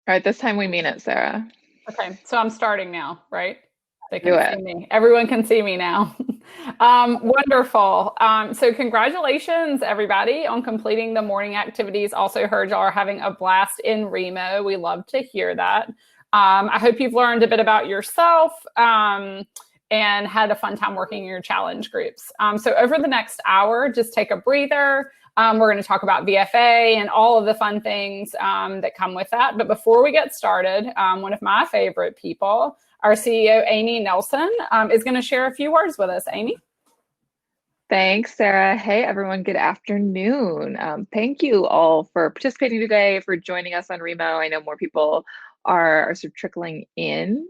All right, this time we mean it, Sarah. Okay, so I'm starting now, right? They Do can see it. me. Everyone can see me now. Wonderful. So congratulations, everybody, on completing the morning activities. Also heard y'all are having a blast in Remo. We love to hear that. I hope you've learned a bit about yourself and had a fun time working in your challenge groups. So over the next hour, just take a breather. We're going to talk about VFA and all of the fun things that come with that. But before we get started, one of my favorite people, our CEO, Amy Nelson, is going to share a few words with us. Amy? Thanks, Sarah. Hey, everyone. Good afternoon. Thank you all for participating today, for joining us on Remo. I know more people are sort of trickling in.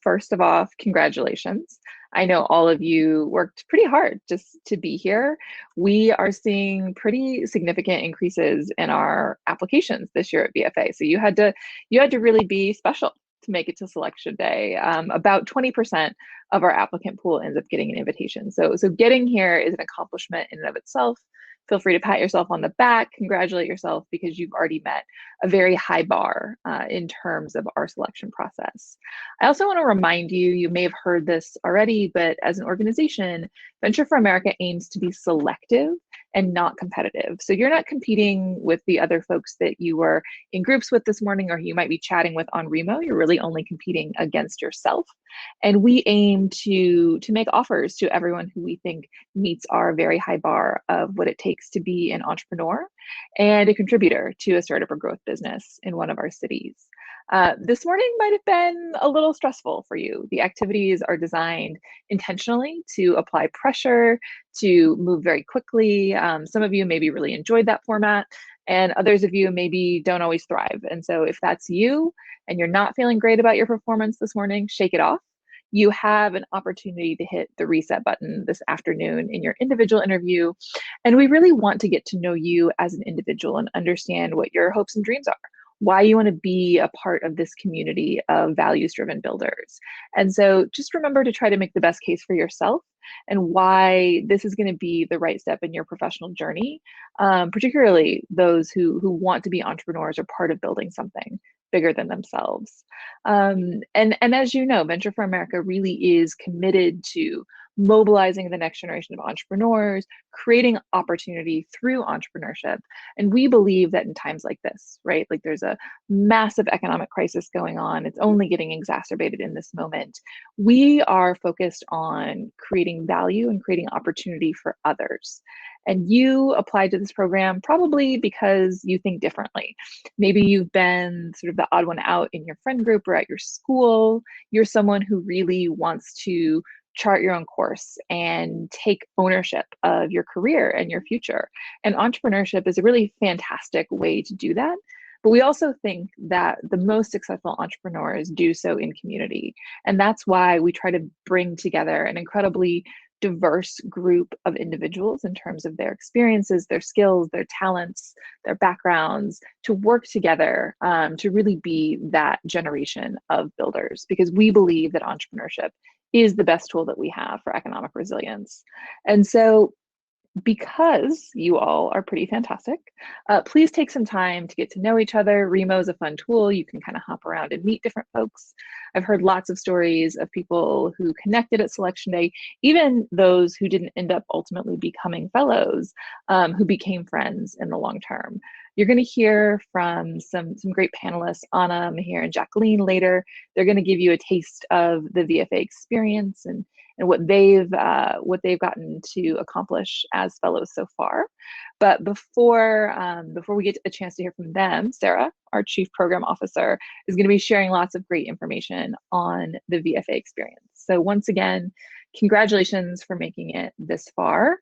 First of all, congratulations. I know all of you worked pretty hard just to be here. We are seeing pretty significant increases in our applications this year at VFA. So you had to really be special to make it to selection day. About 20% of our applicant pool ends up getting an invitation. So getting here is an accomplishment in and of itself. Feel free to pat yourself on the back, congratulate yourself because you've already met a very high bar in terms of our selection process. I also want to remind you, you may have heard this already, but as an organization, Venture for America aims to be selective and not competitive. So you're not competing with the other folks that you were in groups with this morning or you might be chatting with on Remo. You're really only competing against yourself. And we aim to make offers to everyone who we think meets our very high bar of what it takes to be an entrepreneur and a contributor to a startup or growth business in one of our cities. This morning might have been a little stressful for you. The activities are designed intentionally to apply pressure, to move very quickly. Some of you maybe really enjoyed that format, and others of you maybe don't always thrive. And so if that's you and you're not feeling great about your performance this morning, shake it off. You have an opportunity to hit the reset button this afternoon in your individual interview. And we really want to get to know you as an individual and understand what your hopes and dreams are, why you want to be a part of this community of values-driven builders. And so just remember to try to make the best case for yourself and why this is going to be the right step in your professional journey, particularly those who want to be entrepreneurs or part of building something bigger than themselves. And as you know, Venture for America really is committed to mobilizing the next generation of entrepreneurs, creating opportunity through entrepreneurship. And we believe that in times like this, right? Like there's a massive economic crisis going on. It's only getting exacerbated in this moment. We are focused on creating value and creating opportunity for others. And you applied to this program probably because you think differently. Maybe you've been sort of the odd one out in your friend group or at your school. You're someone who really wants to chart your own course and take ownership of your career and your future. And entrepreneurship is a really fantastic way to do that. But we also think that the most successful entrepreneurs do so in community. And that's why we try to bring together an incredibly diverse group of individuals in terms of their experiences, their skills, their talents, their backgrounds, to work together to really be that generation of builders, because we believe that entrepreneurship is the best tool that we have for economic resilience. And so because you all are pretty fantastic, please take some time to get to know each other. Remo is a fun tool. You can kind of hop around and meet different folks. I've heard lots of stories of people who connected at selection day, even those who didn't end up ultimately becoming fellows, who became friends in the long term. You're going to hear from some great panelists, Anna, Mahir, and Jacqueline later. They're going to give you a taste of the VFA experience and what they've gotten to accomplish as fellows so far. But before we get a chance to hear from them, Sarah, our Chief Program Officer, is going to be sharing lots of great information on the VFA experience. So once again, congratulations for making it this far.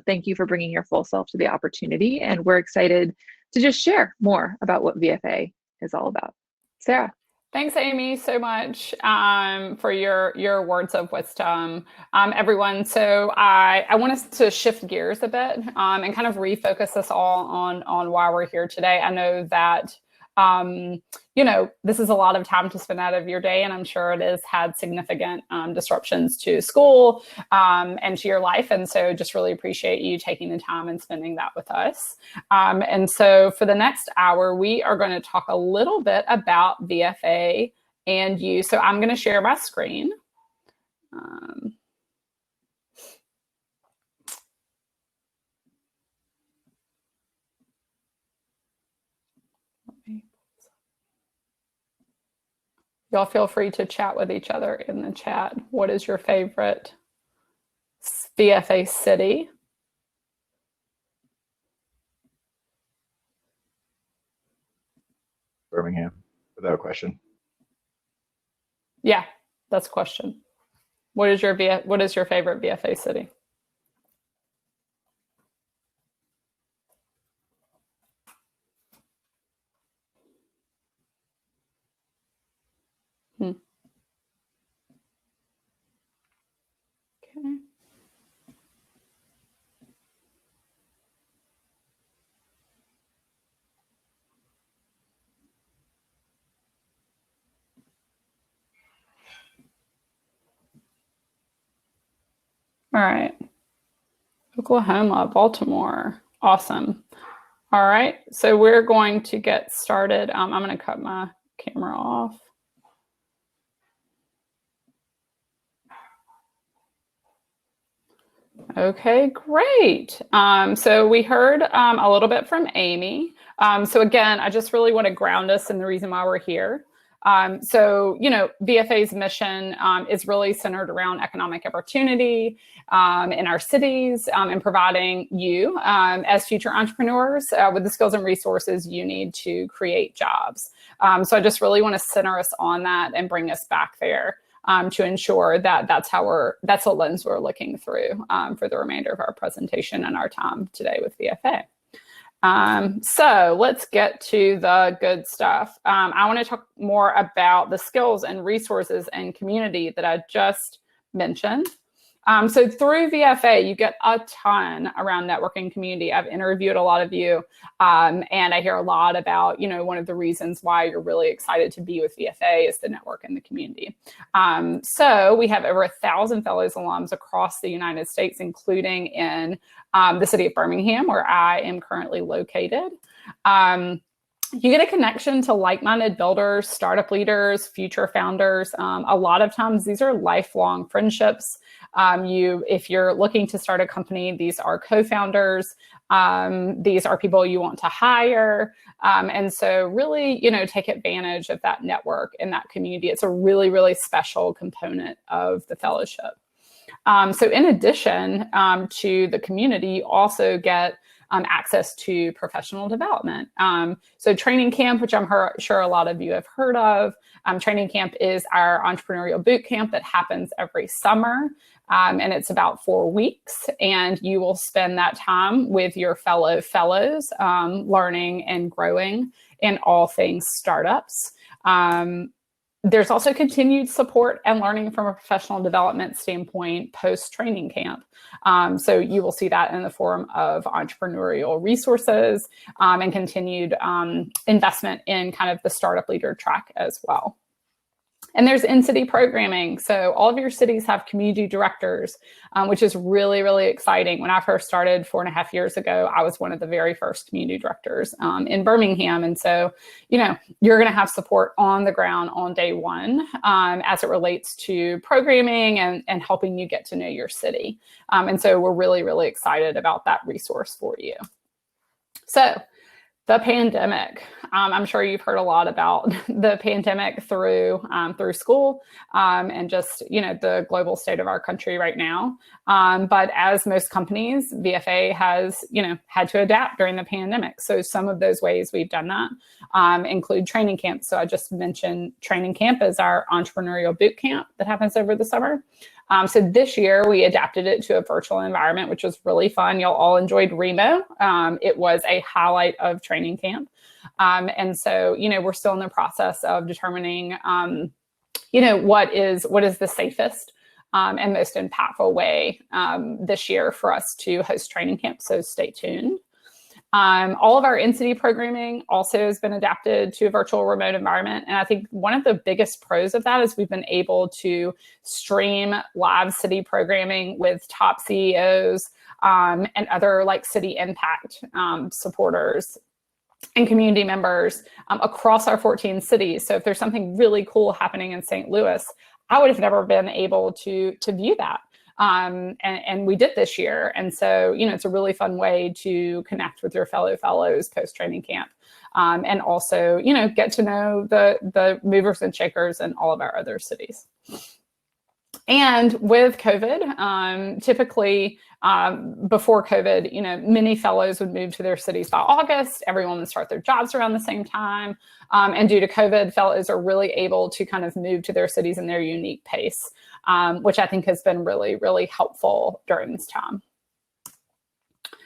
Thank you for bringing your full self to the opportunity, and we're excited to just share more about what VFA is all about. Sarah. Thanks, Amy, so much for your words of wisdom, everyone. So I want us to shift gears a bit and kind of refocus us all on why we're here today. I know that This is a lot of time to spend out of your day, and I'm sure it has had significant disruptions to school and to your life. And so just really appreciate you taking the time and spending that with us. And so for the next hour, we are going to talk a little bit about VFA and you. So I'm going to share my screen. Y'all feel free to chat with each other in the chat. What is your favorite VFA city? Birmingham, without question. Yeah, that's a question. What is your favorite VFA city? Okay. All right. Oklahoma, Baltimore. Awesome. All right. So we're going to get started. I'm going to cut my camera off. Okay, great. So we heard a little bit from Amy. So again, I just really want to ground us in the reason why we're here. VFA's mission is really centered around economic opportunity in our cities and providing you as future entrepreneurs with the skills and resources you need to create jobs. So I just really want to center us on that and bring us back there to ensure that that's the lens we're looking through for the remainder of our presentation and our time today with VFA. So let's get to the good stuff. I want to talk more about the skills and resources and community that I just mentioned. So through VFA, you get a ton around networking community. I've interviewed a lot of you, and I hear a lot about, one of the reasons why you're really excited to be with VFA is the network and the community. So we have over 1,000 fellows alums across the United States, including in the city of Birmingham, where I am currently located. You get a connection to like-minded builders, startup leaders, future founders. A lot of times these are lifelong friendships. If you're looking to start a company, these are co-founders. These are people you want to hire. And so really, take advantage of that network and that community. It's a really, really special component of the fellowship. So in addition to the community, you also get access to professional development. So Training Camp, which I'm sure a lot of you have heard of. Training Camp is our entrepreneurial boot camp that happens every summer. And it's about 4 weeks. And you will spend that time with your fellow fellows, learning and growing in all things startups. There's also continued support and learning from a professional development standpoint post-training camp. So you will see that in the form of entrepreneurial resources and continued investment in kind of the startup leader track as well. And there's in-city programming. So all of your cities have community directors, which is really, really exciting. When I first started 4.5 years ago, I was one of the very first community directors in Birmingham. And so, you're going to have support on the ground on day one as it relates to programming and helping you get to know your city. And so we're really, really excited about that resource for you. So the pandemic. I'm sure you've heard a lot about the pandemic through school and just, the global state of our country right now. But as most companies, VFA has, had to adapt during the pandemic. So some of those ways we've done that include Training Camp. So I just mentioned Training Camp is our entrepreneurial boot camp that happens over the summer. So this year we adapted it to a virtual environment, which was really fun. Y'all all enjoyed Remo. It was a highlight of Training Camp. And so, we're still in the process of determining, what is the safest and most impactful way this year for us to host Training Camp. So stay tuned. All of our in-city programming also has been adapted to a virtual remote environment. And I think one of the biggest pros of that is we've been able to stream live city programming with top CEOs and other like city impact supporters and community members across our 14 cities. So if there's something really cool happening in St. Louis, I would have never been able to view that. And we did this year. And so, it's a really fun way to connect with your fellow fellows post-training camp. And also, get to know the movers and shakers in all of our other cities. And with COVID, typically before COVID, many fellows would move to their cities by August. Everyone would start their jobs around the same time. And due to COVID, fellows are really able to kind of move to their cities in their unique pace, which I think has been really, really helpful during this time.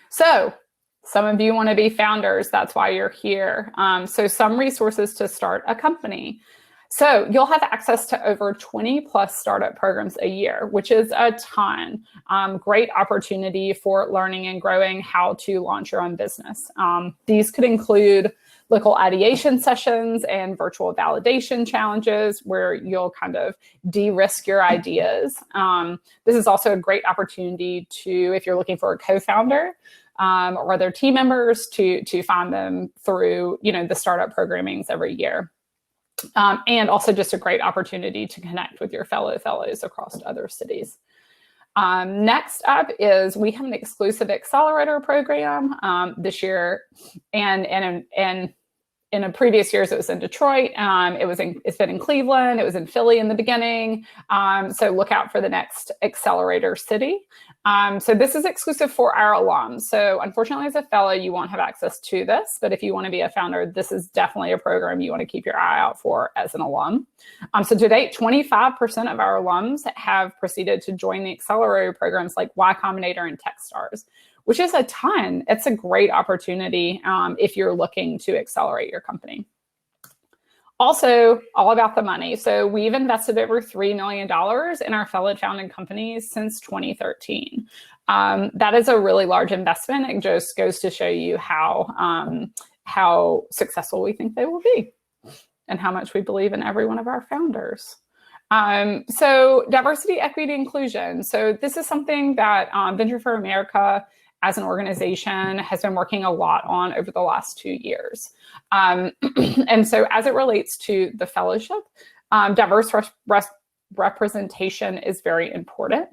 So some of you want to be founders. That's why you're here. So some resources to start a company. So you'll have access to over 20 plus startup programs a year, which is a ton. Great opportunity for learning and growing how to launch your own business. These could include local ideation sessions and virtual validation challenges where you'll kind of de-risk your ideas. This is also a great opportunity to, if you're looking for a co-founder or other team members, to find them through, the startup programmings every year. And also just a great opportunity to connect with your fellow fellows across other cities. Next up is we have an exclusive accelerator program this year, and in a previous years, it was in Detroit. It's been in Cleveland. It was in Philly in the beginning. So look out for the next accelerator city. So this is exclusive for our alums. So unfortunately, as a fellow, you won't have access to this. But if you want to be a founder, this is definitely a program you want to keep your eye out for as an alum. So to date, 25% of our alums have proceeded to join the accelerator programs like Y Combinator and Techstars, which is a ton. It's a great opportunity if you're looking to accelerate your company. Also, all about the money. So we've invested over $3 million in our fellow founded companies since 2013. That is a really large investment. It just goes to show you how successful we think they will be and how much we believe in every one of our founders. So diversity, equity, inclusion. So this is something that Venture for America as an organization has been working a lot on over the last 2 years. And so as it relates to the fellowship, diverse representation is very important.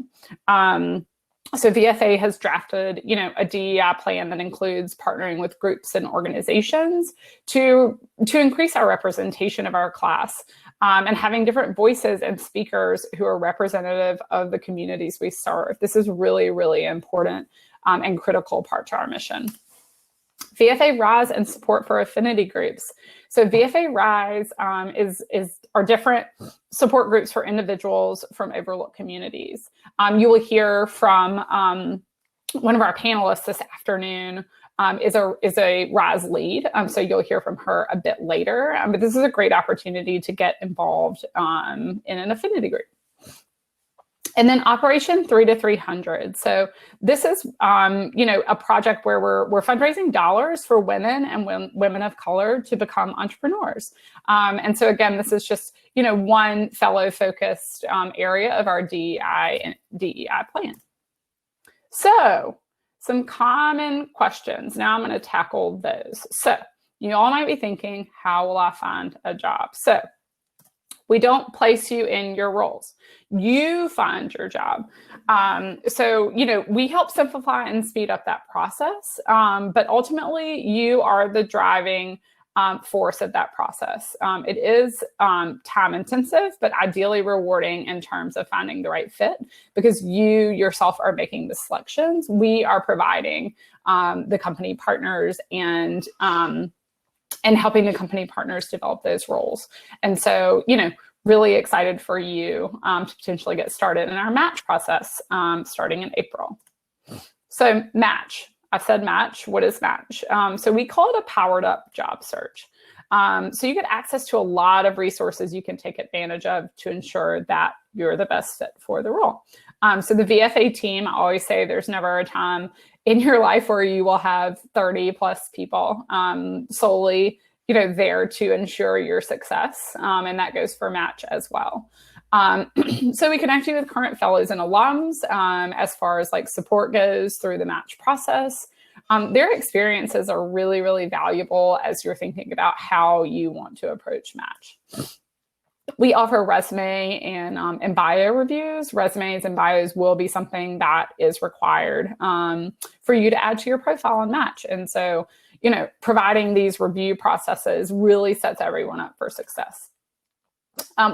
So VFA has drafted, a DEI plan that includes partnering with groups and organizations to increase our representation of our class and having different voices and speakers who are representative of the communities we serve. This is really, really important and critical part to our mission. VFA Rise and support for affinity groups. So VFA Rise are different support groups for individuals from overlooked communities. You will hear from one of our panelists this afternoon is a Rise lead. So you'll hear from her a bit later. But this is a great opportunity to get involved in an affinity group. And then Operation 3 to 300. So this is, a project where we're fundraising dollars for women and women of color to become entrepreneurs. And so again, this is just, one fellow-focused area of our DEI plan. So some common questions. Now I'm going to tackle those. So you all might be thinking, how will I find a job? So we don't place you in your roles. You find your job. So, we help simplify and speed up that process. But ultimately, you are the driving force of that process. It is time intensive, but ideally rewarding in terms of finding the right fit because you yourself are making the selections. We are providing the company partners and helping the company partners develop those roles. And so, really excited for you to potentially get started in our match process starting in April. So match, I said match, what is match? So we call it a powered up job search. So you get access to a lot of resources you can take advantage of to ensure that you're the best fit for the role. So the VFA team, I always say there's never a time in your life where you will have 30 plus people solely, there to ensure your success. And that goes for Match as well. So we connect you with current fellows and alums as far as like support goes through the Match process. Their experiences are really, really valuable as you're thinking about how you want to approach Match. We offer resume and bio reviews. Resumes and bios will be something that is required for you to add to your profile on Match. And so, providing these review processes really sets everyone up for success.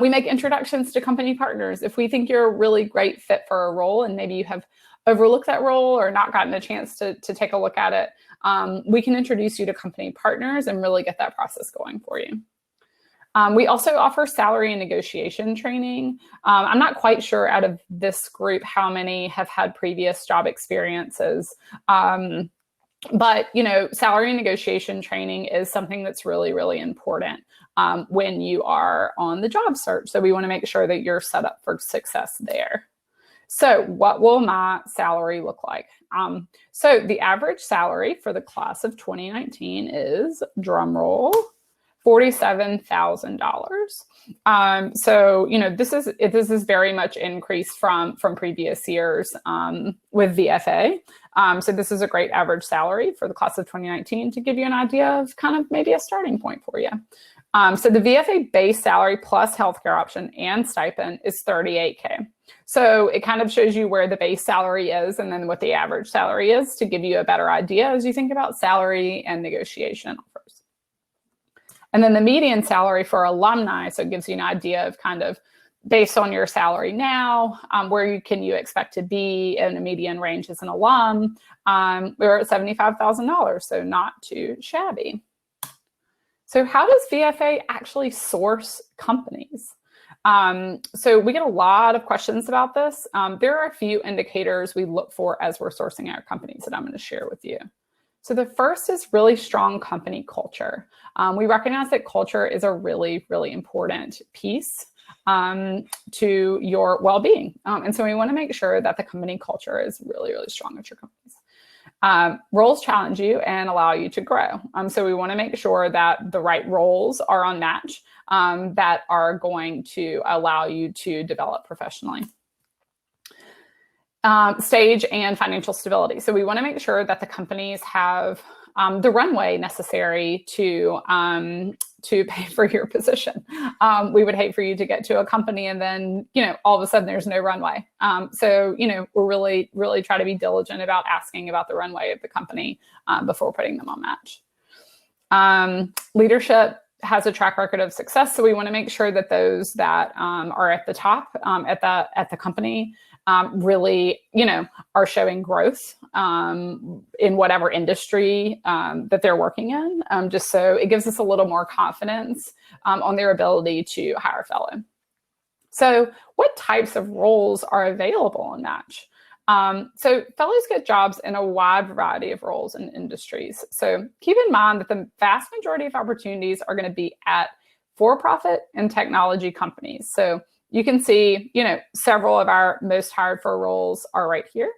We make introductions to company partners. If we think you're a really great fit for a role and maybe you have overlooked that role or not gotten a chance to take a look at it, we can introduce you to company partners and really get that process going for you. We also offer salary and negotiation training. I'm not quite sure out of this group how many have had previous job experiences. But, salary and negotiation training is something that's really, really important when you are on the job search. So we want to make sure that you're set up for success there. So what will my salary look like? So the average salary for the class of 2019 is, drum roll, $47,000. So, this is very much increased from previous years with VFA. So this is a great average salary for the class of 2019 to give you an idea of kind of maybe a starting point for you. So the VFA base salary plus healthcare option and stipend is $38K. So it kind of shows you where the base salary is and then what the average salary is to give you a better idea as you think about salary and negotiation offers. And then the median salary for alumni, so it gives you an idea of kind of based on your salary now, where you expect to be in a median range as an alum. We're at $75,000, so not too shabby. So how does VFA actually source companies? So we get a lot of questions about this. There are a few indicators we look for as we're sourcing our companies that I'm going to share with you. So the first is really strong company culture. We recognize that culture is a really, really important piece to your well-being. And so we want to make sure that the company culture is really, really strong at your companies. Roles challenge you and allow you to grow. So we want to make sure that the right roles are on Match that are going to allow you to develop professionally. Stage and financial stability. So we want to make sure that the companies have the runway necessary to pay for your position. We would hate for you to get to a company and then, all of a sudden there's no runway. So, we're really, really try to be diligent about asking about the runway of the company before putting them on Match. Leadership has a track record of success. So we want to make sure that those that are at the top at the company really, are showing growth in whatever industry that they're working in, just so it gives us a little more confidence on their ability to hire a fellow. So what types of roles are available on Match? So fellows get jobs in a wide variety of roles and industries. So keep in mind that the vast majority of opportunities are going to be at for-profit and technology companies. So you can see, several of our most hired for roles are right here.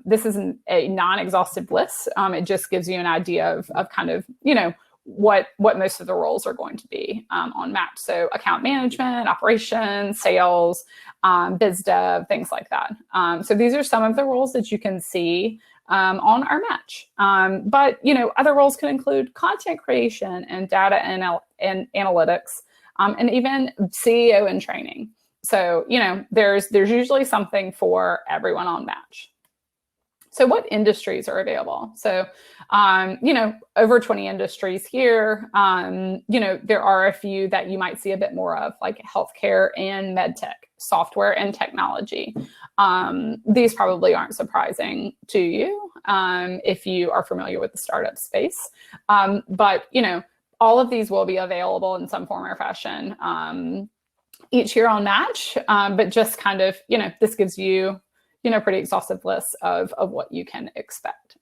This is a non-exhaustive list. It just gives you an idea of kind of, what most of the roles are going to be on Match. So account management, operations, sales, biz dev, things like that. So these are some of the roles that you can see on our Match. But, other roles can include content creation and data and analytics. And even CEO in training. So, there's usually something for everyone on Match. So what industries are available? So, over 20 industries here. There are a few that you might see a bit more of, like healthcare and medtech, software and technology. These probably aren't surprising to you if you are familiar with the startup space. But, all of these will be available in some form or fashion each year on Match, but just kind of, this gives you, pretty exhaustive list of what you can expect.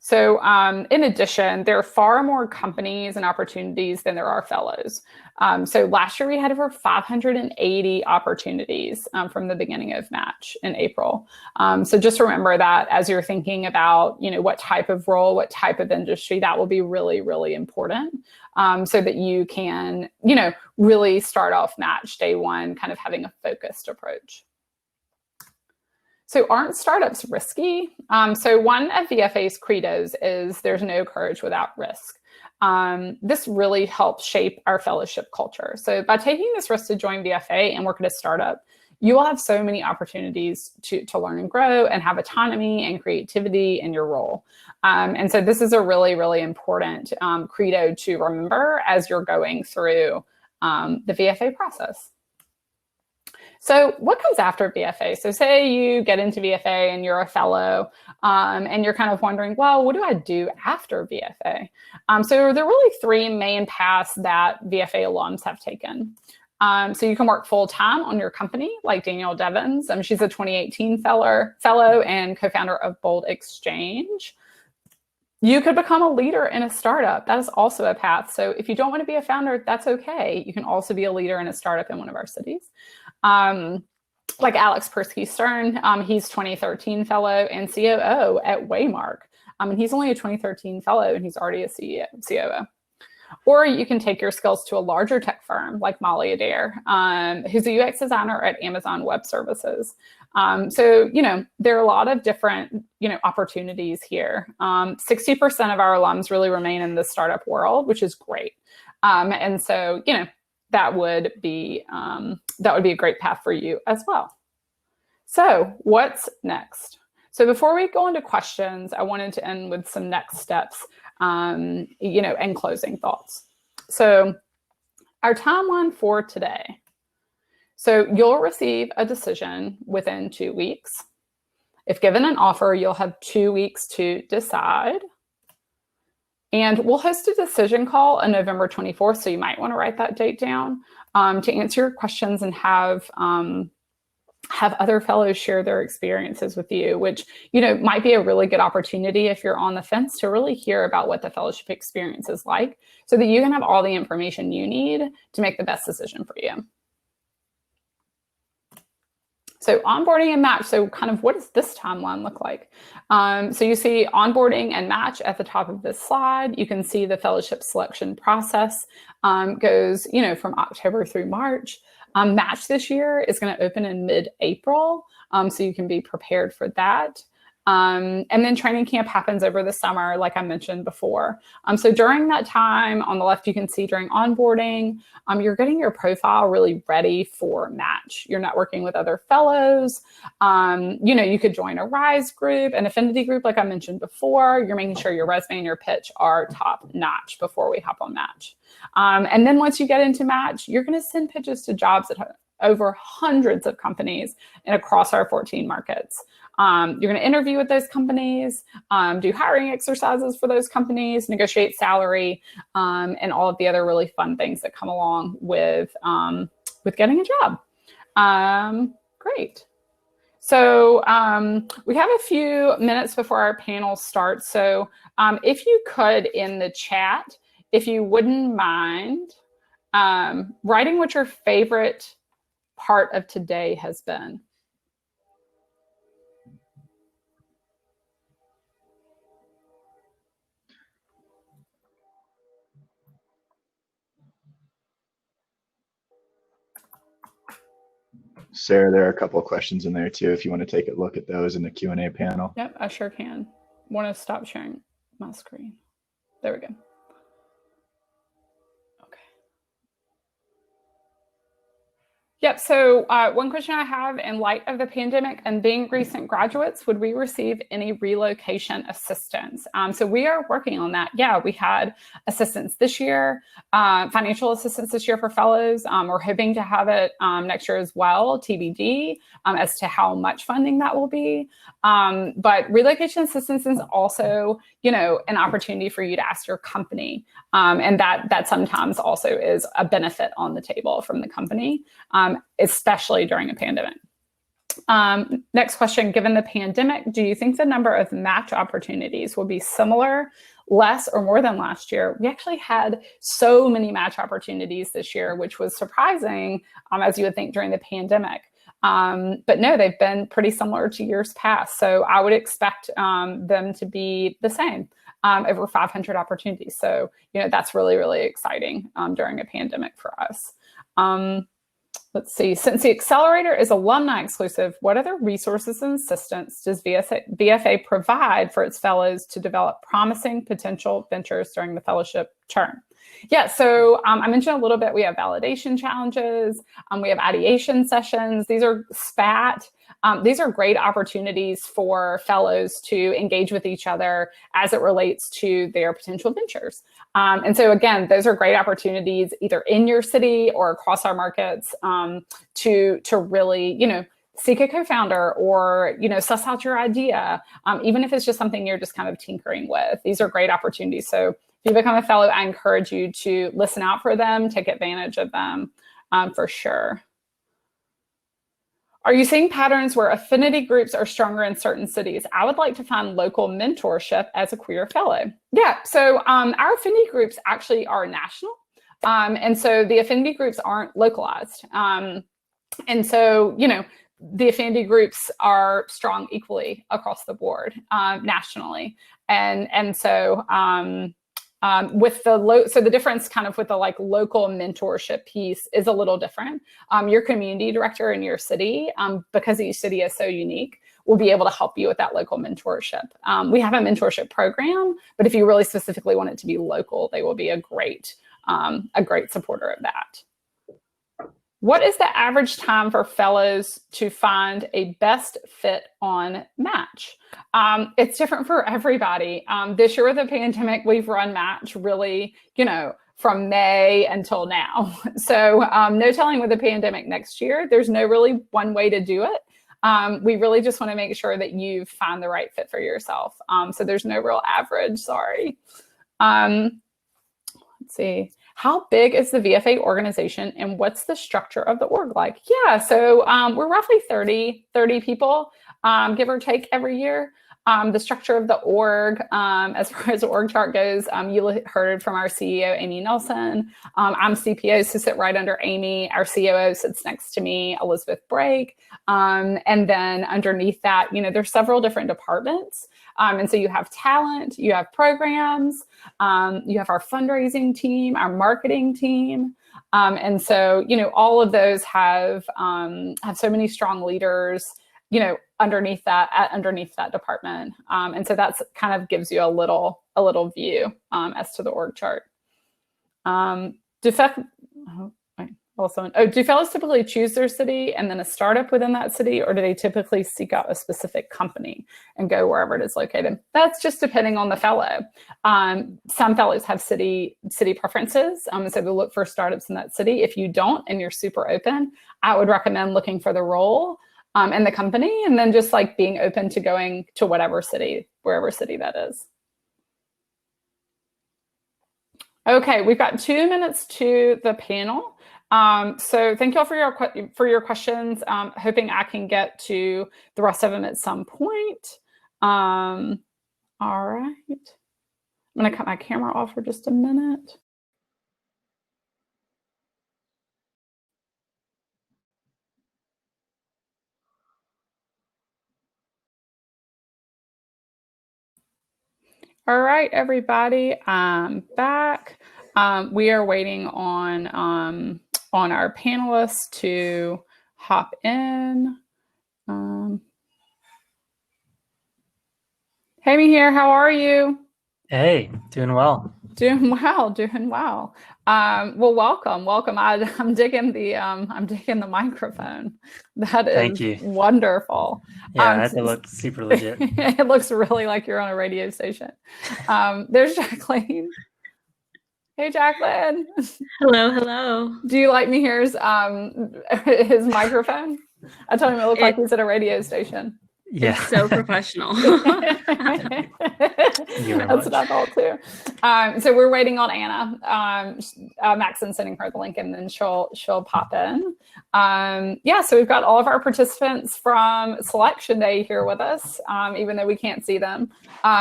So in addition, there are far more companies and opportunities than there are fellows. So last year we had over 580 opportunities from the beginning of Match in April. So just remember that as you're thinking about, what type of role, what type of industry, that will be really, really important so that you can, really start off Match day one, kind of having a focused approach. So aren't startups risky? So one of VFA's credos is there's no courage without risk. This really helps shape our fellowship culture. So by taking this risk to join VFA and work at a startup, you will have so many opportunities to learn and grow and have autonomy and creativity in your role. And so this is a really, really important credo to remember as you're going through the VFA process. So what comes after VFA? So say you get into VFA and you're a fellow and you're kind of wondering, well, what do I do after VFA? So there are really three main paths that VFA alums have taken. So you can work full-time on your company, like Danielle Devins. She's a 2018 fellow and co-founder of Bold Exchange. You could become a leader in a startup. That is also a path. So if you don't want to be a founder, that's okay. You can also be a leader in a startup in one of our cities. Like Alex Persky Stern, he's 2013 fellow and COO at Waymark. And he's only a 2013 fellow and he's already a COO. Or you can take your skills to a larger tech firm like Molly Adair, who's a UX designer at Amazon Web Services. So, there are a lot of different, opportunities here. 60% of our alums really remain in the startup world, which is great. And so, that would be a great path for you as well. So what's next? So before we go into questions, I wanted to end with some next steps, and closing thoughts. So our timeline for today. So you'll receive a decision within 2 weeks. If given an offer, you'll have 2 weeks to decide. And we'll host a decision call on November 24th, so you might want to write that date down to answer your questions and have other fellows share their experiences with you, which might be a really good opportunity if you're on the fence to really hear about what the fellowship experience is like, so that you can have all the information you need to make the best decision for you. So onboarding and Match. So kind of what does this timeline look like? So you see onboarding and Match at the top of this slide. You can see the fellowship selection process goes, from October through March. Match this year is going to open in mid-April, so you can be prepared for that. And then training camp happens over the summer, like I mentioned before. So during that time, on the left, you can see during onboarding, you're getting your profile really ready for Match. You're networking with other fellows. You could join a Rise group, an affinity group, like I mentioned before. You're making sure your resume and your pitch are top notch before we hop on Match. And then once you get into Match, you're going to send pitches to jobs at over hundreds of companies and across our 14 markets. You're going to interview with those companies, do hiring exercises for those companies, negotiate salary, and all of the other really fun things that come along with getting a job. Great. So we have a few minutes before our panel starts. So if you could, in the chat, if you wouldn't mind writing what your favorite part of today has been. Sarah, there are a couple of questions in there too, if you want to take a look at those in the Q&A panel. Yep, I sure can. Want to stop sharing my screen. There we go. Yep, so one question I have: in light of the pandemic and being recent graduates, would we receive any relocation assistance? So we are working on that. Yeah, we had assistance this year, financial assistance this year for fellows. We're hoping to have it next year as well, TBD, as to how much funding that will be. But relocation assistance is also, an opportunity for you to ask your company. And that sometimes also is a benefit on the table from the company, especially during a pandemic. Next question, given the pandemic, do you think the number of match opportunities will be similar, less, or more than last year? We actually had so many match opportunities this year, which was surprising, as you would think during the pandemic. But no, they've been pretty similar to years past. So I would expect them to be the same, over 500 opportunities. So, that's really, really exciting during a pandemic for us. Let's see, since the accelerator is alumni exclusive, what other resources and assistance does VFA provide for its fellows to develop promising potential ventures during the fellowship term? Yeah, so I mentioned a little bit, we have validation challenges, we have ideation sessions. These are SPAT. These are great opportunities for fellows to engage with each other as it relates to their potential ventures. And so again, those are great opportunities either in your city or across our markets to really, seek a co-founder or, suss out your idea, even if it's just something you're just kind of tinkering with. These are great opportunities. So if you become a fellow, I encourage you to listen out for them, take advantage of them for sure. Are you seeing patterns where affinity groups are stronger in certain cities? I would like to find local mentorship as a queer fellow. Yeah, so our affinity groups actually are national. And so the affinity groups aren't localized. And so, the affinity groups are strong equally across the board nationally. And so with the difference kind of with the local mentorship piece is a little different. Your community director in your city, because each city is so unique, will be able to help you with that local mentorship. We have a mentorship program, but if you really specifically want it to be local, they will be a great supporter of that. What is the average time for fellows to find a best fit on Match? It's different for everybody. This year with the pandemic, we've run Match really, from May until now. So no telling with the pandemic next year. There's no really one way to do it. We really just want to make sure that you find the right fit for yourself. So there's no real average, sorry. Let's see. How big is the VFA organization and what's the structure of the org like? Yeah, so we're roughly 30 people, give or take every year. The structure of the org, as far as the org chart goes, you heard from our CEO, Amy Nelson. I'm CPO, so sit right under Amy. Our COO sits next to me, Elizabeth Brake. And then underneath that, there's several different departments. And so you have talent, you have programs, you have our fundraising team, our marketing team. And so, all of those have so many strong leaders, underneath that department. And so that's kind of gives you a little view as to the org chart. Do fellows typically choose their city and then a startup within that city, or do they typically seek out a specific company and go wherever it is located? That's just depending on the fellow. Some fellows have city preferences, so they look for startups in that city. If you don't and you're super open, I would recommend looking for the role and the company, and then just being open to going to whatever city, wherever city that is. Okay, we've got 2 minutes to the panel. So thank you all for your questions. Hoping I can get to the rest of them at some point. All right. I'm going to cut my camera off for just a minute. All right, everybody, I'm back. We are waiting on our panelists to hop in. Hey, Mihir, how are you? Hey, doing well. Doing well. Well, welcome. I'm digging the microphone. That is Thank you. Wonderful. Yeah, it looks super legit. It looks really like you're on a radio station. There's Jacqueline. Hey, Jacqueline. Hello. Do you like Mihir's his microphone? I told him it looked like he's at a radio station. Yeah. It's so professional. That's what I thought too. So we're waiting on Anna. Maxon's sending her the link, and then she'll pop in. Yeah, so we've got all of our participants from Selection Day here with us, even though we can't see them.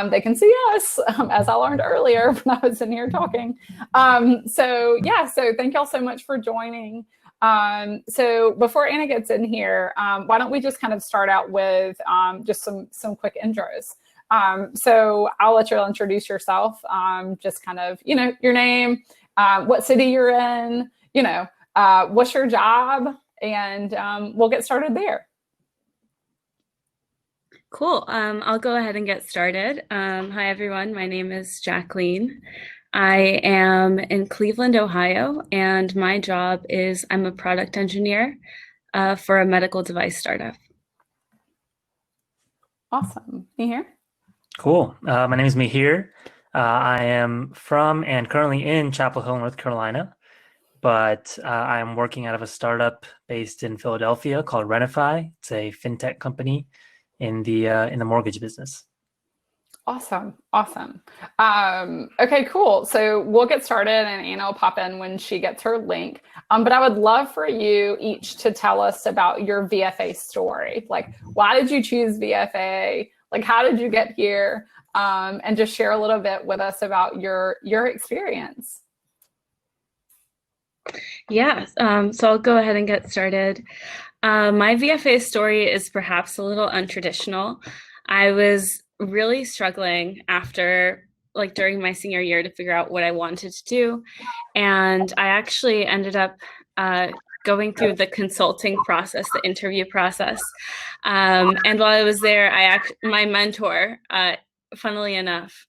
They can see us, as I learned earlier when I was in here talking. So thank y'all so much for joining. So before Anna gets in here, why don't we just kind of start out with just some quick intros. So I'll let you introduce yourself, just kind of, your name, what city you're in, what's your job, and we'll get started there. Cool. I'll go ahead and get started. Hi, everyone. My name is Jacqueline. I am in Cleveland, Ohio, and my job is I'm a product engineer for a medical device startup. Awesome. Mihir? Cool. My name is Mihir. I am from and currently in Chapel Hill, North Carolina, but I'm working out of a startup based in Philadelphia called Renify. It's a fintech company in the mortgage business. Awesome. Okay, cool. So we'll get started, and Anna will pop in when she gets her link. But I would love for you each to tell us about your VFA story. Like, why did you choose VFA? Like, how did you get here? And just share a little bit with us about your experience. Yeah, so I'll go ahead and get started. My VFA story is perhaps a little untraditional. I was really struggling during my senior year to figure out what I wanted to do. And I actually ended up going through the consulting process, the interview process. And while I was there, my mentor, funnily enough,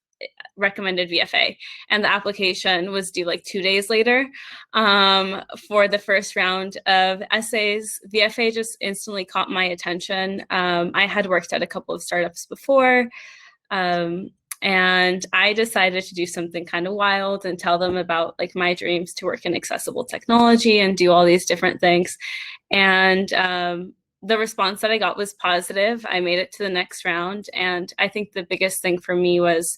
recommended VFA, and the application was due like 2 days later for the first round of essays. VFA just instantly caught my attention. I had worked at a couple of startups before, and I decided to do something kind of wild and tell them about like my dreams to work in accessible technology and do all these different things. And the response that I got was positive. I made it to the next round, and I think the biggest thing for me was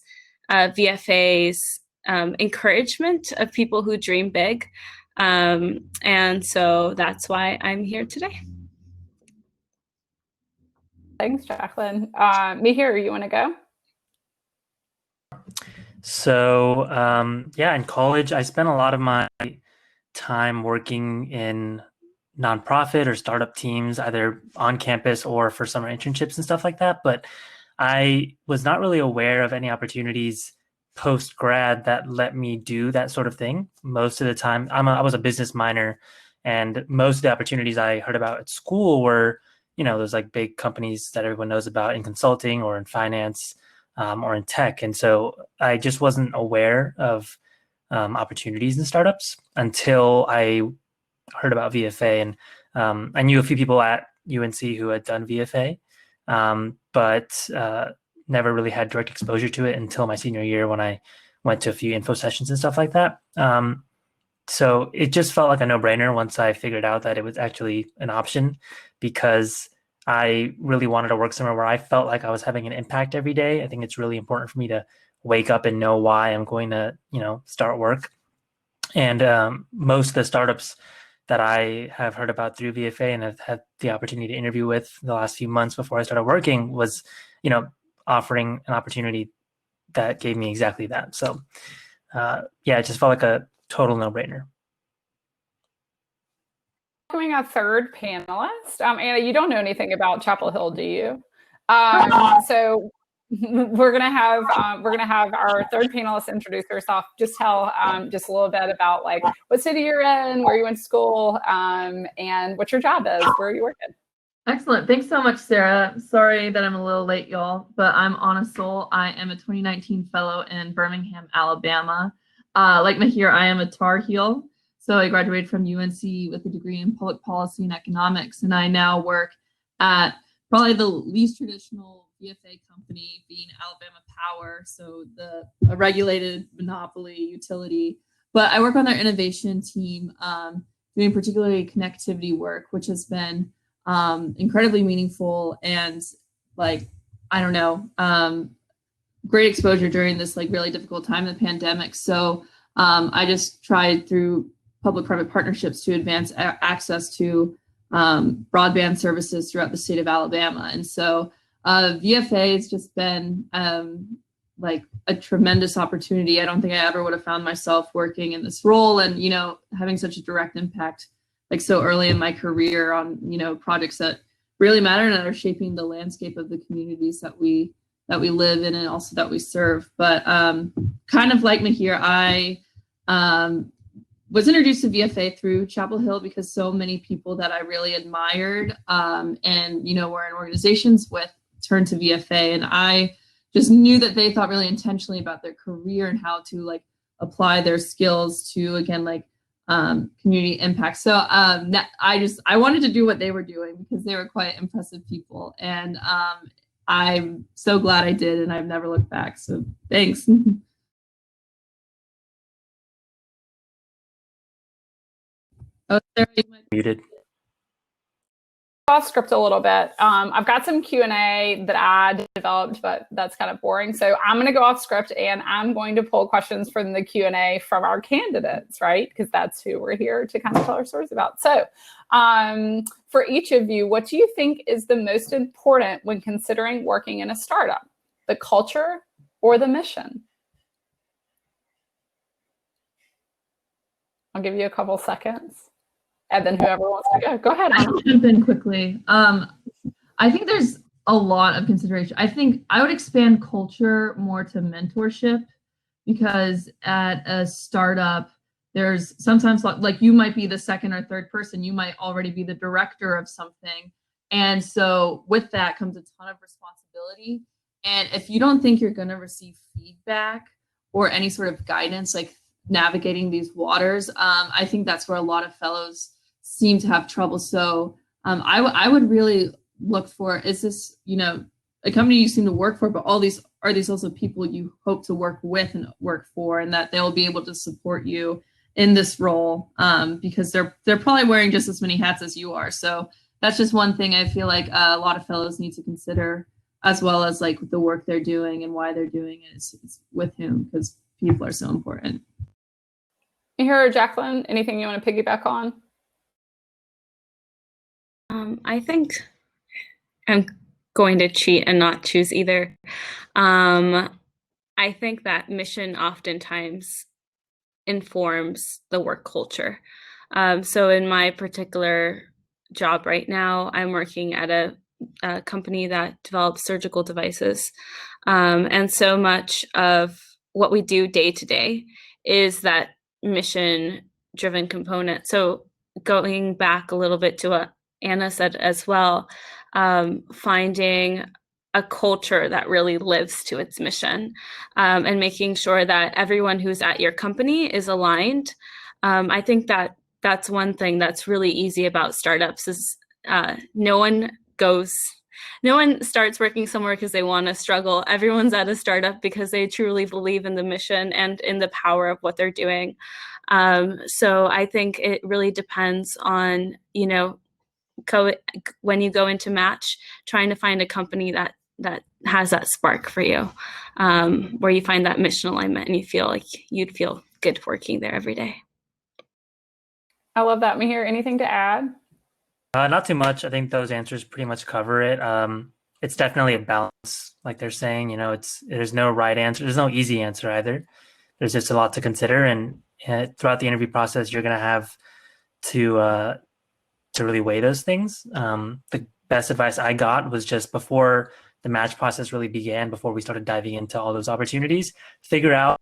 VFA's encouragement of people who dream big. And so that's why I'm here today. Thanks, Jacqueline. Mihir, you want to go? So in college, I spent a lot of my time working in nonprofit or startup teams, either on campus or for summer internships and stuff like that. But I was not really aware of any opportunities post-grad that let me do that sort of thing. Most of the time, I was a business minor, and most of the opportunities I heard about at school were, those like big companies that everyone knows about in consulting or in finance or in tech. And so I just wasn't aware of opportunities in startups until I heard about VFA. And I knew a few people at UNC who had done VFA. But never really had direct exposure to it until my senior year when I went to a few info sessions and stuff like that. So it just felt like a no-brainer once I figured out that it was actually an option, because I really wanted to work somewhere where I felt like I was having an impact every day. I think it's really important for me to wake up and know why I'm going to, start work. And most of the startups that I have heard about through VFA and have had the opportunity to interview with the last few months before I started working was, offering an opportunity that gave me exactly that. So it just felt like a total no-brainer. Becoming a third panelist. Anna, you don't know anything about Chapel Hill, do you? So we're gonna have our third panelist introduce herself. Just tell just a little bit about like what city you're in, where you went to school, and what your job is, where you working. Excellent. Thanks so much, Sarah. Sorry that I'm a little late, y'all, but I'm Anna Soul. I am a 2019 fellow in Birmingham, Alabama. Like Mihir, I am a Tar Heel. So I graduated from UNC with a degree in public policy and economics, and I now work at probably the least traditional VFA company, being Alabama Power, so a regulated monopoly utility. But I work on their innovation team, doing particularly connectivity work, which has been incredibly meaningful and like, I don't know, great exposure during this like really difficult time of the pandemic. So I just tried through public-private partnerships to advance access to broadband services throughout the state of Alabama. And so VFA has just been like a tremendous opportunity. I don't think I ever would have found myself working in this role and, you know, having such a direct impact like so early in my career on, you know, projects that really matter and that are shaping the landscape of the communities that we live in and also that we serve. But kind of like Mahir, I was introduced to VFA through Chapel Hill because so many people that I really admired and, you know, were in organizations with turned to VFA, and I just knew that they thought really intentionally about their career and how to like apply their skills to, again, like community impact. So I wanted to do what they were doing because they were quite impressive people, and I'm so glad I did, and I've never looked back. So thanks. Oh, Sarah, you might- Muted. Off script a little bit. I've got some Q&A that I developed, but that's kind of boring. So I'm going to go off script and I'm going to pull questions from the Q&A from our candidates, right? Because that's who we're here to kind of tell our stories about. So for each of you, what do you think is the most important when considering working in a startup? The culture or the mission? I'll give you a couple seconds. And then whoever wants to go ahead. I'll jump in quickly. I think there's a lot of consideration. I think I would expand culture more to mentorship, because at a startup, there's sometimes like you might be the second or third person. You might already be the director of something. And so with that comes a ton of responsibility. And if you don't think you're going to receive feedback or any sort of guidance, like navigating these waters, I think that's where a lot of fellows seem to have trouble. So I would really look for, is this, you know, a company you seem to work for, but are these also people you hope to work with and work for, and that they'll be able to support you in this role, because they're probably wearing just as many hats as you are. So that's just one thing I feel like a lot of fellows need to consider, as well as like the work they're doing and why they're doing it is with whom, because people are so important. Here, Jacqueline, anything you want to piggyback on? I think I'm going to cheat and not choose either. I think that mission oftentimes informs the work culture. So in my particular job right now, I'm working at a company that develops surgical devices. And so much of what we do day to day is that mission-driven component. So going back a little bit to what Anna said as well, finding a culture that really lives to its mission, and making sure that everyone who's at your company is aligned. I think that that's one thing that's really easy about startups is no one starts working somewhere because they want to struggle. Everyone's at a startup because they truly believe in the mission and in the power of what they're doing. So I think it really depends on, you know, when you go into Match, trying to find a company that has that spark for you, where you find that mission alignment and you feel like you'd feel good working there every day. I love that. Mahir, anything to add? Not too much. I think those answers pretty much cover it. It's definitely a balance, like they're saying. You know, there's no right answer. There's no easy answer either. There's just a lot to consider, and throughout the interview process, you're gonna have to really weigh those things. The best advice I got was just before the Match process really began, before we started diving into all those opportunities, figure out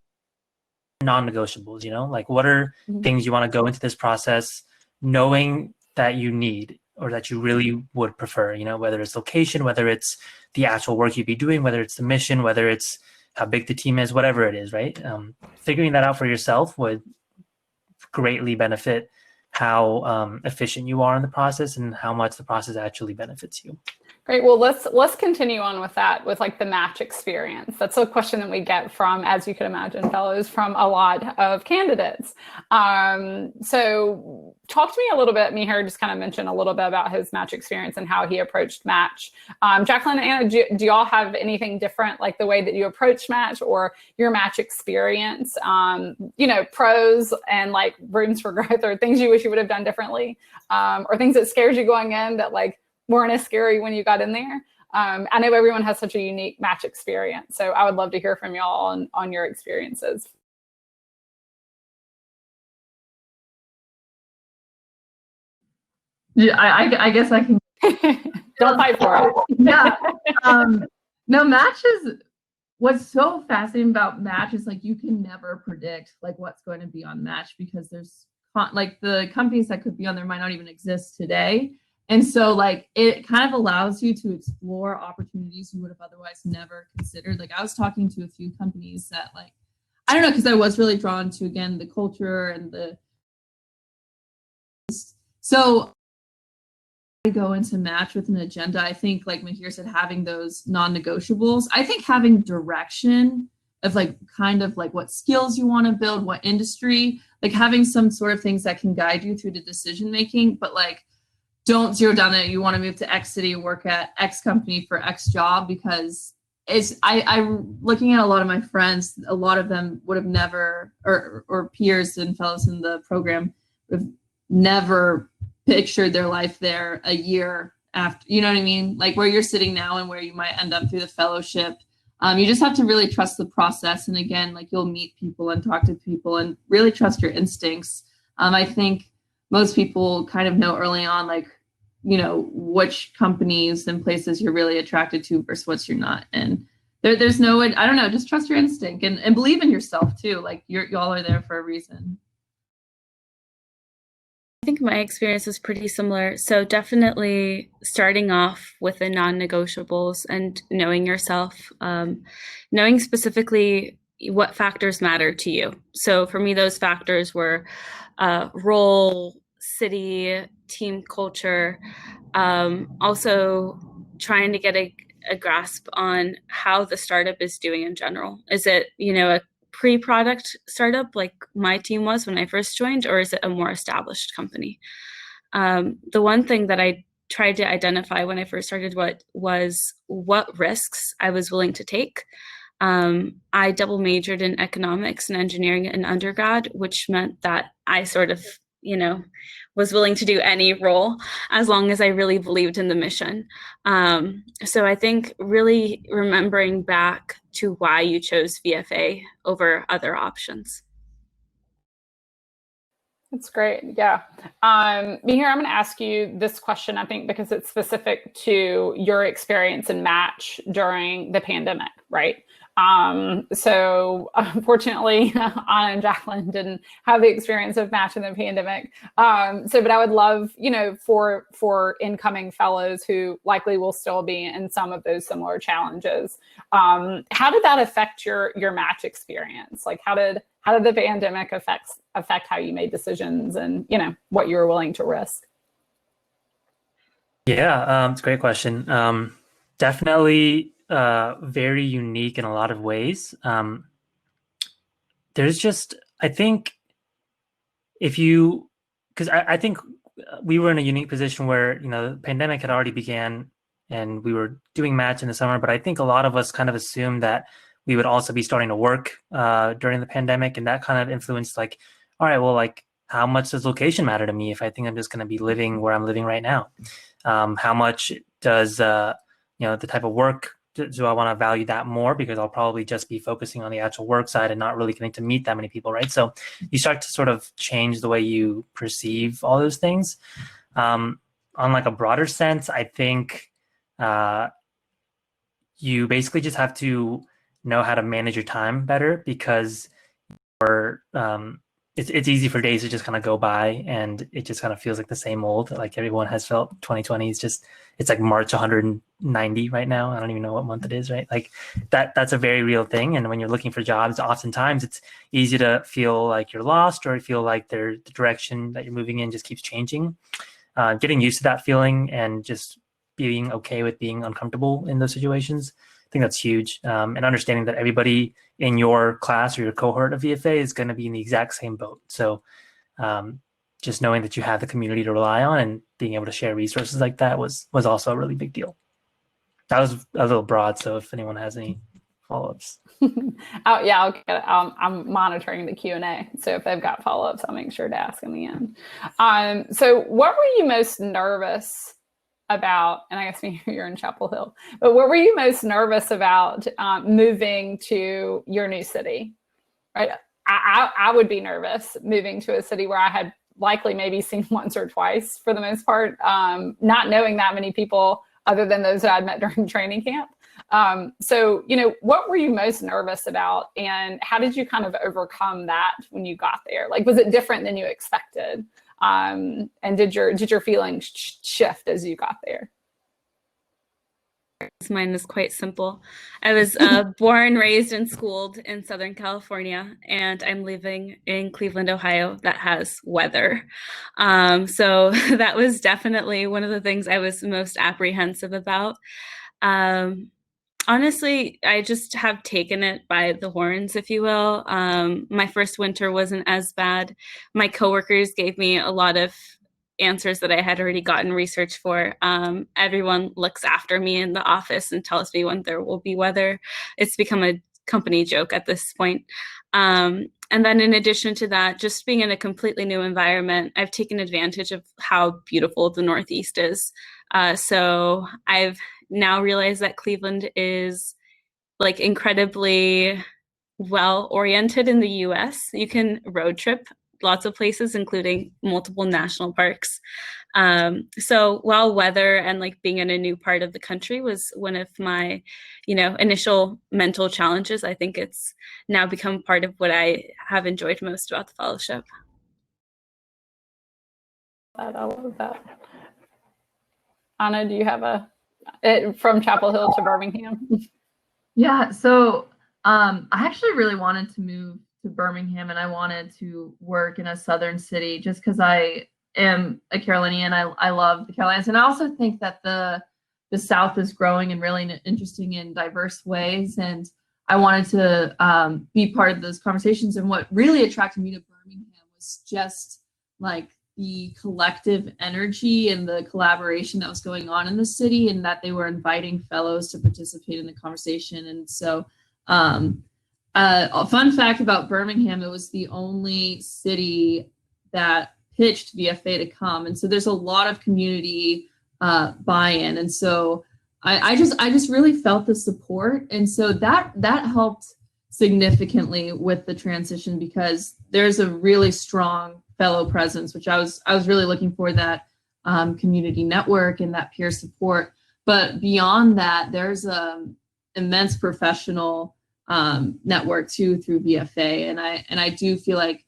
non-negotiables. You know, like what are things you want to go into this process knowing that you need, or that you really would prefer, you know, whether it's location, whether it's the actual work you'd be doing, whether it's the mission, whether it's how big the team is, whatever it is, right? Figuring that out for yourself would greatly benefit how efficient you are in the process and how much the process actually benefits you. Great. Well, let's continue on with that, with like the match experience. That's a question that we get from, as you can imagine, fellows, from a lot of candidates. So talk to me a little bit. Mihir just kind of mentioned a little bit about his match experience and how he approached match. Jacqueline and Anna, do y'all have anything different, like the way that you approach match or your match experience? Pros and like rooms for growth, or things you wish you would have done differently, or things that scared you going in that like weren't as scary when you got in there. I know everyone has such a unique match experience, so I would love to hear from y'all on your experiences. Yeah, I guess I can. Don't fight for it. Yeah. No, matches. What's so fascinating about match is like you can never predict like what's going to be on match, because there's like the companies that could be on there might not even exist today. And so like it kind of allows you to explore opportunities you would have otherwise never considered. Like I was talking to a few companies that like, I don't know, because I was really drawn to, again, the culture and so I go into match with an agenda. I think like Mihir said, having those non-negotiables. I think having direction of like kind of like what skills you want to build, what industry, like having some sort of things that can guide you through the decision making, but like don't zero down that you want to move to X city, work at X company for X job, because I'm looking at a lot of my friends, a lot of them would have never, or peers and fellows in the program have never pictured their life there a year after, you know what I mean? Like where you're sitting now and where you might end up through the fellowship. You just have to really trust the process. And again, like you'll meet people and talk to people and really trust your instincts. I think most people kind of know early on, like, you know, which companies and places you're really attracted to versus what you're not. And there's no way, I don't know, just trust your instinct and believe in yourself too. Like y'all are there for a reason. I think my experience is pretty similar. So definitely starting off with the non-negotiables and knowing yourself, knowing specifically what factors matter to you. So for me, those factors were role, city, team culture, also trying to get a grasp on how the startup is doing in general. Is it, a pre-product startup like my team was when I first joined, or is it a more established company? The one thing that I tried to identify when I first started what risks I was willing to take. I double majored in economics and engineering in undergrad, which meant that I sort of, was willing to do any role as long as I really believed in the mission. So I think really remembering back to why you chose VFA over other options. That's great. Yeah. Mihir, I'm going to ask you this question, I think, because it's specific to your experience in match during the pandemic, right? So unfortunately, Anna and Jacqueline didn't have the experience of match in the pandemic. But I would love, for incoming fellows who likely will still be in some of those similar challenges, how did that affect your match experience? Like how did the pandemic affect how you made decisions and, what you were willing to risk? Yeah, it's a great question. Definitely very unique in a lot of ways. There's just, I think because I think we were in a unique position where, the pandemic had already began and we were doing match in the summer, but I think a lot of us kind of assumed that we would also be starting to work during the pandemic, and that kind of influenced like, all right, well, like how much does location matter to me if I think I'm just going to be living where I'm living right now? How much does, the type of work, do I want to value that more, because I'll probably just be focusing on the actual work side and not really getting to meet that many people, right? So you start to sort of change the way you perceive all those things. On like a broader sense, I think you basically just have to know how to manage your time better, because it's easy for days to just kind of go by and it just kind of feels like the same old, like everyone has felt. 2020 is just, it's like March 190 right now. I don't even know what month it is, right? Like that's a very real thing. And when you're looking for jobs, oftentimes it's easy to feel like you're lost, or feel like the direction that you're moving in just keeps changing. Getting used to that feeling and just being okay with being uncomfortable in those situations. I think that's huge. And understanding that everybody in your class or your cohort of VFA is going to be in the exact same boat. So just knowing that you have the community to rely on and being able to share resources like that was also a really big deal. That was a little broad, so if anyone has any follow-ups. Oh yeah, I'll get it. I'm monitoring the Q&A, so if they've got follow-ups, I'll make sure to ask in the end. So what were you most nervous about? And I guess you're in Chapel Hill, but what were you most nervous about moving to your new city? Right, I would be nervous moving to a city where I had likely maybe seen once or twice for the most part, not knowing that many people other than those that I'd met during training camp. So, what were you most nervous about, and how did you kind of overcome that when you got there? Like, was it different than you expected? And did your feelings shift as you got there? Mine is quite simple. I was born, raised, and schooled in Southern California, and I'm living in Cleveland, Ohio, that has weather. So that was definitely one of the things I was most apprehensive about. Honestly, I just have taken it by the horns, if you will. My first winter wasn't as bad. My coworkers gave me a lot of answers that I had already gotten research for. Everyone looks after me in the office and tells me when there will be weather. It's become a company joke at this point. And then in addition to that, just being in a completely new environment, I've taken advantage of how beautiful the Northeast is. So I've now realized that Cleveland is like incredibly well oriented in the US. You can road trip lots of places, including multiple national parks. So while weather and like being in a new part of the country was one of my, initial mental challenges, I think it's now become part of what I have enjoyed most about the fellowship. I love that. Anna, do you have from Chapel Hill to Birmingham? Yeah, so I actually really wanted to move to Birmingham, and I wanted to work in a southern city just because I am a Carolinian. I love the Carolinas, and I also think that the South is growing in really interesting and diverse ways, and I wanted to be part of those conversations. And what really attracted me to Birmingham was just like the collective energy and the collaboration that was going on in the city, and that they were inviting fellows to participate in the conversation. And so a fun fact about Birmingham, it was the only city that pitched VFA to come. And so there's a lot of community buy-in. And so I just really felt the support. And so that helped significantly with the transition, because there's a really strong fellow presence, which I was really looking for, that community network and that peer support. But beyond that, there's immense professional network too through VFA, and I do feel like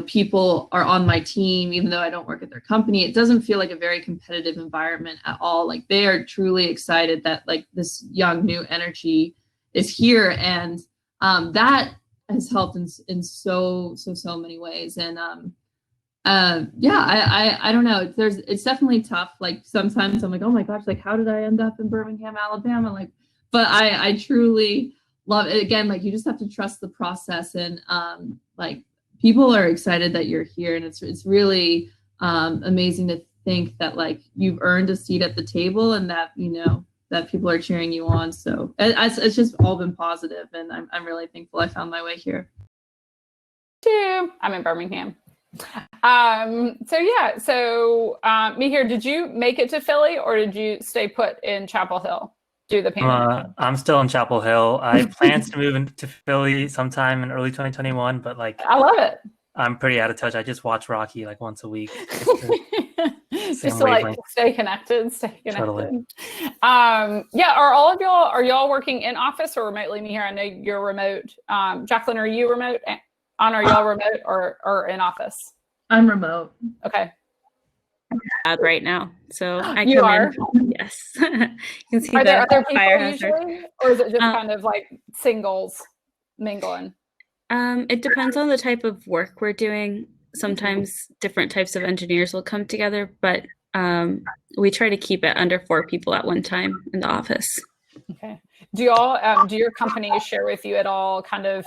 people are on my team even though I don't work at their company. It doesn't feel like a very competitive environment at all. Like, they are truly excited that like this young new energy is here, and that has helped in so many ways. And I don't know, it's definitely tough. Like, sometimes I'm like, oh my gosh, like how did I end up in Birmingham, Alabama? Like, but I truly love it. Again, like, you just have to trust the process, and like, people are excited that you're here, and it's really amazing to think that like you've earned a seat at the table, and that that people are cheering you on. So it's just all been positive, and I'm really thankful I found my way here. I'm in Birmingham. So Mihir, did you make it to Philly, or did you stay put in Chapel Hill? Do the pandemic? I'm still in Chapel Hill. I have plans to move into Philly sometime in early 2021, but like, I love it. I'm pretty out of touch. I just watch Rocky like once a week. Just to like stay connected. Totally. Are y'all working in office or remotely? Mihir, I know you're remote. Jacqueline, are you remote? Anna, are y'all remote or in office? I'm remote. Okay. Right now, so I you are in. Yes. You can see are there other fire people usually, or is it just kind of like singles mingling? It depends on the type of work we're doing. Sometimes different types of engineers will come together, but We try to keep it under 4 people at one time in the office. Okay. Do y'all, do your companies share with you at all kind of,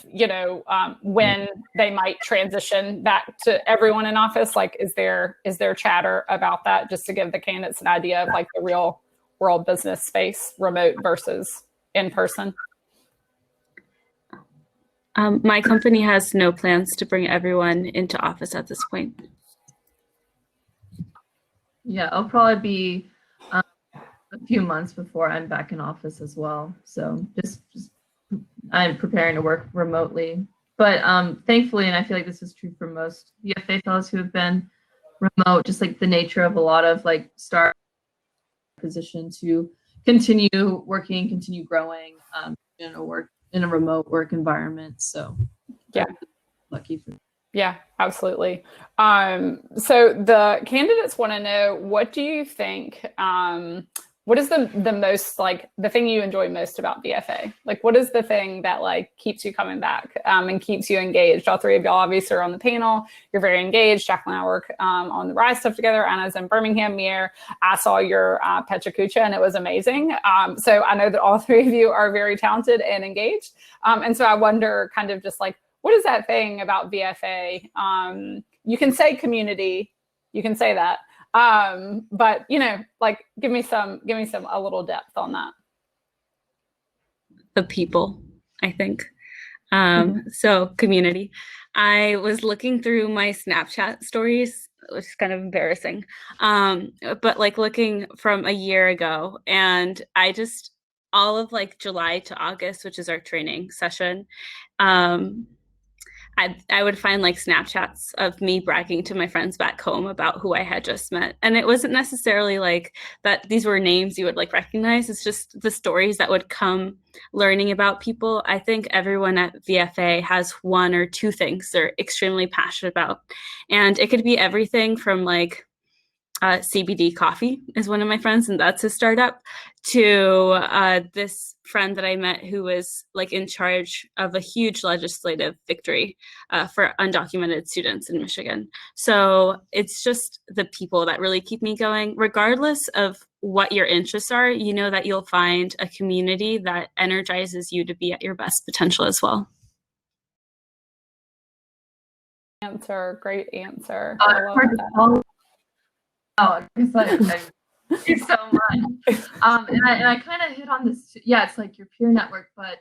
when they might transition back to everyone in office? Like, is there chatter about that, just to give the candidates an idea of like the real world business space, remote versus in person? My company has no plans to bring everyone into office at this point. Yeah, it'll probably be a few months before I'm back in office as well. So just I'm preparing to work remotely. But thankfully, and I feel like this is true for most VFA fellows who have been remote, just like the nature of a lot of like start position to continue working, continue growing, work in a remote work environment. So yeah, lucky for. Yeah, absolutely. So the candidates want to know, what do you think, what is the most, like, the thing you enjoy most about VFA? Like, what is the thing that like keeps you coming back and keeps you engaged? All 3 of y'all obviously are on the panel. You're very engaged. Jacqueline and I work on the RISE stuff together. Anna's in Birmingham. Mir, I saw your Pechakucha and it was amazing. So I know that all 3 of you are very talented and engaged. And so I wonder kind of just like, what is that thing about VFA? You can say community, you can say that, but like give me a little depth on that. The people, I think. So community. I was looking through my Snapchat stories, which is kind of embarrassing, but like looking from a year ago, and I just all of like July to August, which is our training session. I would find like Snapchats of me bragging to my friends back home about who I had just met. And it wasn't necessarily like that these were names you would like recognize. It's just the stories that would come learning about people. I think everyone at VFA has 1 or 2 things they're extremely passionate about. And it could be everything from like CBD coffee is one of my friends, and that's a startup, to this friend that I met who was like in charge of a huge legislative victory for undocumented students in Michigan. So it's just the people that really keep me going. Regardless of what your interests are, you know that you'll find a community that energizes you to be at your best potential as well. Great answer. Thank you so much. And I kind of hit on this. Yeah, it's like your peer network, but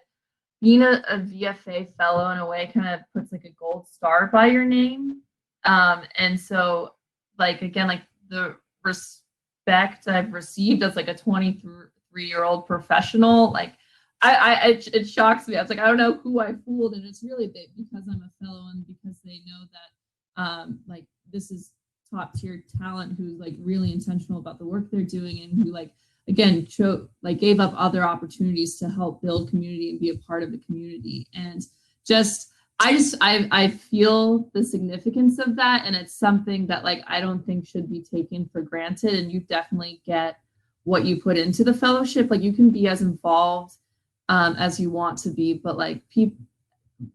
being a VFA fellow in a way kind of puts like a gold star by your name. And so, like, again, like the respect I've received as like a 23-year-old professional, like it shocks me. I was like, I don't know who I fooled, and it's really because I'm a fellow and because they know that like this is top tier talent who's like really intentional about the work they're doing, and who like again gave up other opportunities to help build community and be a part of the community. And I feel the significance of that, and it's something that like I don't think should be taken for granted. And you definitely get what you put into the fellowship. Like you can be as involved as you want to be, but like people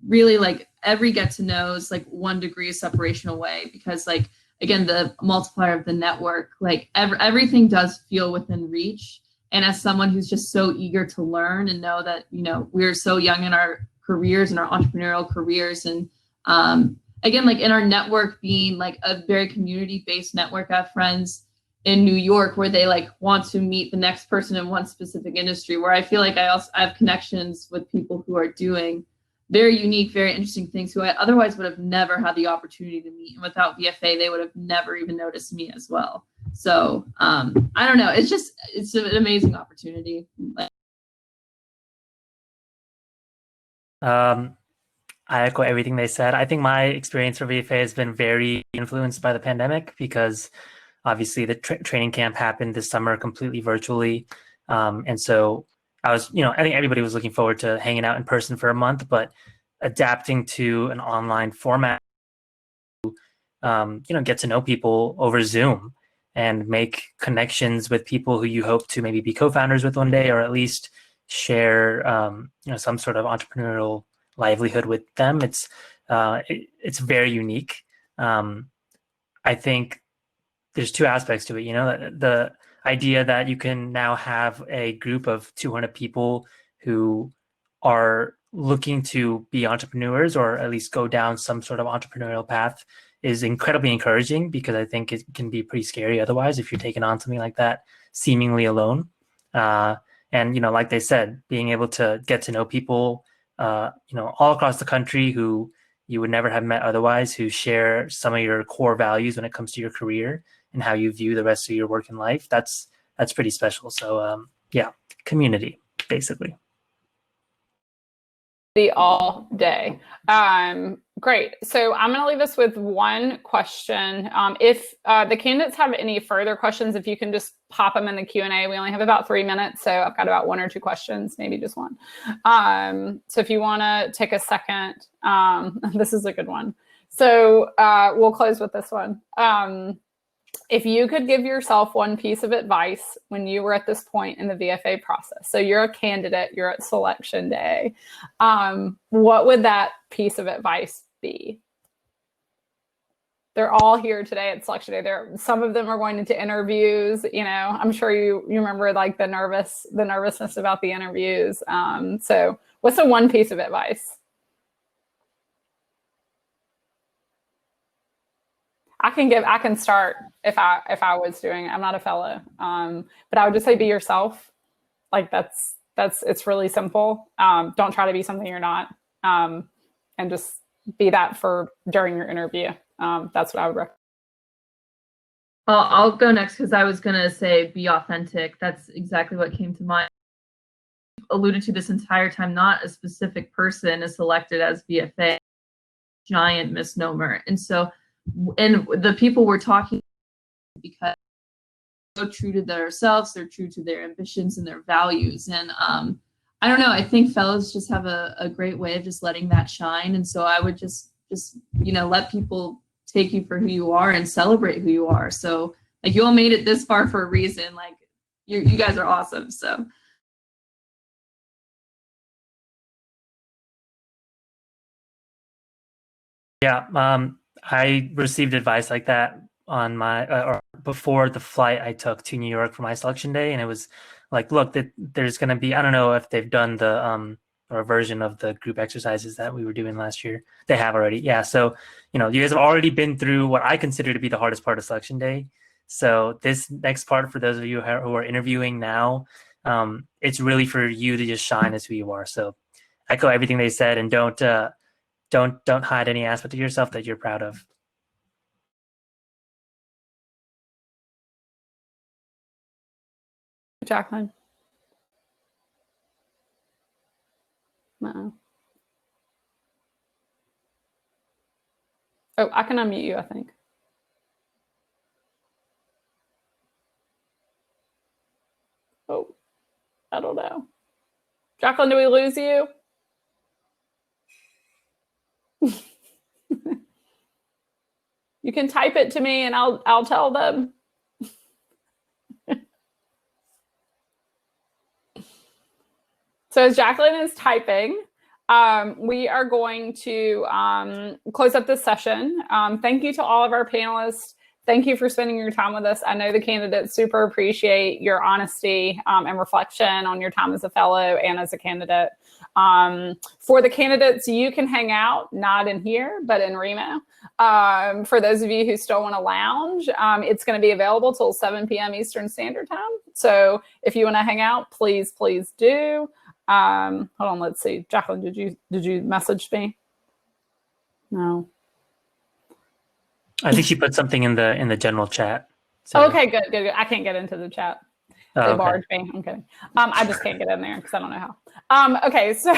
really like every get to know is like 1 degree of separation away, because like again, the multiplier of the network, like everything does feel within reach. And as someone who's just so eager to learn and know that, we're so young in our careers and our entrepreneurial careers. And again, like in our network being like a very community-based network, I have friends in New York where they like want to meet the next person in one specific industry, where I feel like I have connections with people who are doing very unique, very interesting things who I otherwise would have never had the opportunity to meet. And without VFA, they would have never even noticed me as well. So I don't know. It's an amazing opportunity. I echo everything they said. I think my experience for VFA has been very influenced by the pandemic, because obviously the training camp happened this summer completely virtually. And so I think everybody was looking forward to hanging out in person for a month, but adapting to an online format, get to know people over Zoom and make connections with people who you hope to maybe be co-founders with one day, or at least share, some sort of entrepreneurial livelihood with them. It's very unique. I think there's two aspects to it. You know, the idea that you can now have a group of 200 people who are looking to be entrepreneurs or at least go down some sort of entrepreneurial path is incredibly encouraging, because I think it can be pretty scary otherwise if you're taking on something like that seemingly alone. And, you know, like they said, being able to get to know people, you know, all across the country who you would never have met otherwise, who share some of your core values when it comes to your career and how you view the rest of your work in life. That's pretty special. So yeah, community, basically. All day. Great. So I'm going to leave us with one question. If the candidates have any further questions, if you can just pop them in the Q&A. We only have about 3 minutes, so I've got about 1 or 2 questions, maybe just one. So if you want to take a second, this is a good one. So we'll close with this one. If you could give yourself one piece of advice when you were at this point in the VFA process, so you're a candidate, you're at selection day, what would that piece of advice be? They're all here today at selection day. Some of them are going into interviews. You know, I'm sure you remember like the nervousness about the interviews. So what's the one piece of advice? I can start if I was doing it. I'm not a fellow, but I would just say be yourself. Like it's really simple. Don't try to be something you're not, and just be that during your interview. That's what I would recommend. I'll go next because I was gonna say be authentic. That's exactly what came to mind. Alluded to this entire time, not a specific person is selected as VFA. Giant misnomer, and the people we're talking because they're so true to themselves, they're true to their ambitions and their values. And I don't know, I think fellows just have a great way of just letting that shine. And so I would just you know, let people take you for who you are and celebrate who you are. So like, you all made it this far for a reason. Like you guys are awesome. So Yeah, I received advice like that on my or before the flight I took to New York for my selection day, and it was like, look, that there's going to be, I don't know if they've done the or a version of the group exercises that we were doing last year. They have already, yeah. So you know, you guys have already been through what I consider to be the hardest part of selection day. So this next part, for those of you who are interviewing now, it's really for you to just shine as who you are. So echo everything they said, and don't hide any aspect of yourself that you're proud of. Jacqueline. Uh-oh. Oh, I can unmute you, I think. Oh, I don't know. Jacqueline, do we lose you? You can type it to me and I'll tell them. So as Jacqueline is typing, we are going to close up this session. Thank you to all of our panelists. Thank you for spending your time with us. I know the candidates super appreciate your honesty and reflection on your time as a fellow and as a candidate. For the candidates, you can hang out, not in here, but in Remo. For those of you who still want to lounge, it's going to be available till 7 p.m. Eastern Standard Time. So if you want to hang out, please do. Hold on, let's see. Jacqueline, did you message me? No. I think she put something in the general chat. So. Okay, good. I can't get into the chat. They barred me. I'm kidding. I just can't get in there because I don't know how. Okay, so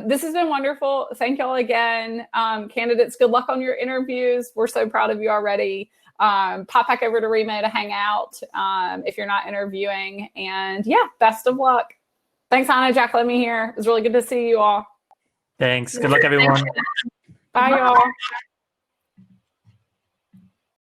this has been wonderful. Thank y'all again. Candidates, good luck on your interviews. We're so proud of you already. Pop back over to Remo to hang out if you're not interviewing. And yeah, best of luck. Thanks, Hannah, Jack, let me here. It was really good to see you all. Thanks. Good luck, everyone. Bye, y'all.